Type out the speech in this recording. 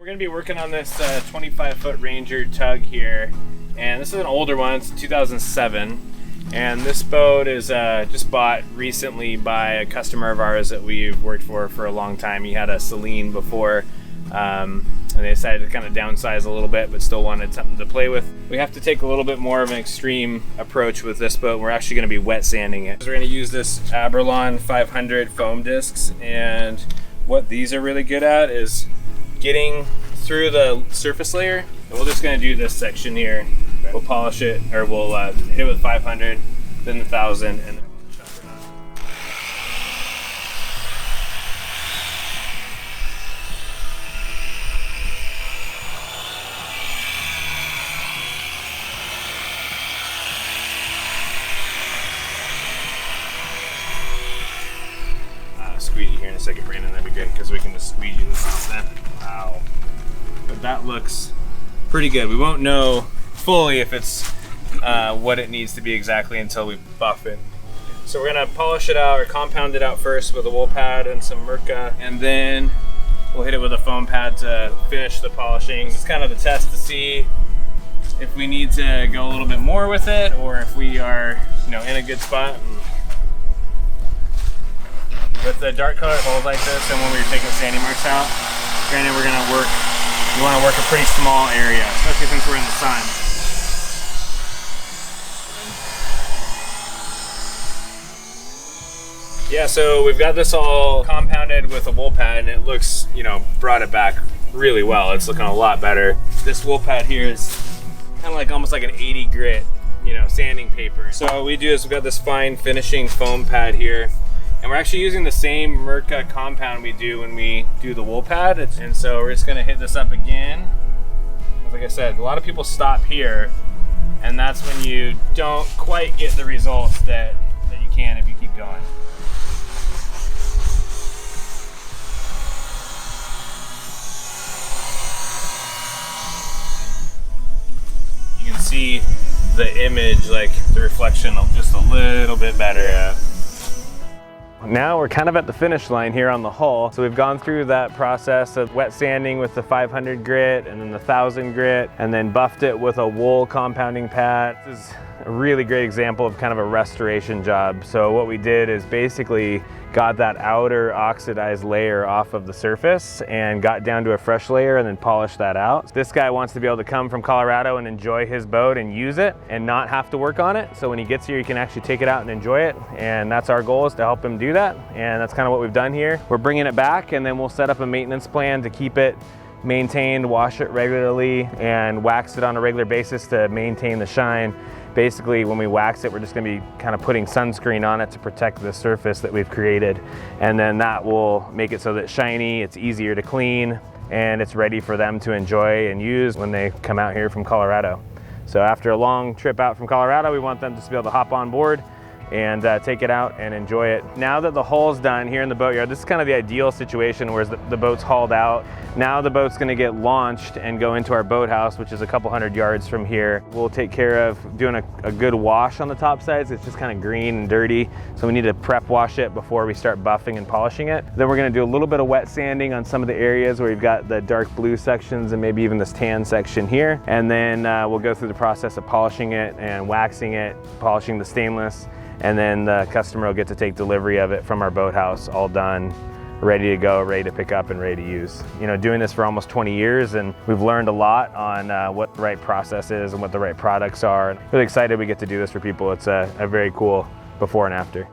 We're going to be working on this 25-foot Ranger Tug here, and this is an older one. It's 2007, and this boat is just bought recently by a customer of ours that we've worked for a long time. He had a Celine before, and they decided to kind of downsize a little bit, but still wanted something to play with. We have to take a little bit more of an extreme approach with this boat. We're actually going to be wet sanding it. We're going to use this Aberlon 500 foam discs, and what these are really good at is getting through the surface layer. And we're just going to do this section here. We'll polish it, or we'll hit it with 500, then 1,000, and squeegee here in a second, Brandon. That'd be great because we can just squeegee this off then. Wow. But that looks pretty good. We won't know fully if it's what it needs to be exactly until we buff it. So we're gonna polish it out or compound it out first with a wool pad and some Mirka, and then we'll hit it with a foam pad to finish the polishing. It's kind of the test to see if we need to go a little bit more with it or if we are, in a good spot. With the dark colored holes like this, and when we were taking sanding marks out, granted we want to work a pretty small area, especially since we're in the sun. Yeah, so we've got this all compounded with a wool pad, and it looks, brought it back really well. It's looking a lot better. This wool pad here is kind of like almost like an 80 grit, sanding paper. So what we do is we've got this fine finishing foam pad here. And we're actually using the same Mirka compound we do when we do the wool pad. And so we're just gonna hit this up again. Like I said, a lot of people stop here, and that's when you don't quite get the results that you can if you keep going. You can see the image, like the reflection, just a little bit better. Yeah. Now we're kind of at the finish line here on the hull. So we've gone through that process of wet sanding with the 500 grit and then the 1,000 grit, and then buffed it with a wool compounding pad. This is a really great example of kind of a restoration job. So what we did is basically got that outer oxidized layer off of the surface and got down to a fresh layer and then polished that out. This guy wants to be able to come from Colorado and enjoy his boat and use it and not have to work on it. So when he gets here, he can actually take it out and enjoy it. And that's our goal, is to help him do that. And that's kind of what we've done here. We're bringing it back, and then we'll set up a maintenance plan to keep it maintained, wash it regularly, and wax it on a regular basis to maintain the shine. Basically, when we wax it, we're just gonna be kind of putting sunscreen on it to protect the surface that we've created. And then that will make it so that it's shiny, it's easier to clean, and it's ready for them to enjoy and use when they come out here from Colorado. So after a long trip out from Colorado, we want them just to be able to hop on board and take it out and enjoy it. Now that the hull's done here in the boatyard, this is kind of the ideal situation where the boat's hauled out. Now the boat's gonna get launched and go into our boathouse, which is a couple hundred yards from here. We'll take care of doing a good wash on the top sides. It's just kind of green and dirty, so we need to prep wash it before we start buffing and polishing it. Then we're gonna do a little bit of wet sanding on some of the areas where we've got the dark blue sections and maybe even this tan section here. And then we'll go through the process of polishing it and waxing it, polishing the stainless, and then the customer will get to take delivery of it from our boathouse, all done, ready to go, ready to pick up and ready to use. Doing this for almost 20 years, and we've learned a lot on what the right process is and what the right products are. And really excited we get to do this for people. It's a very cool before and after.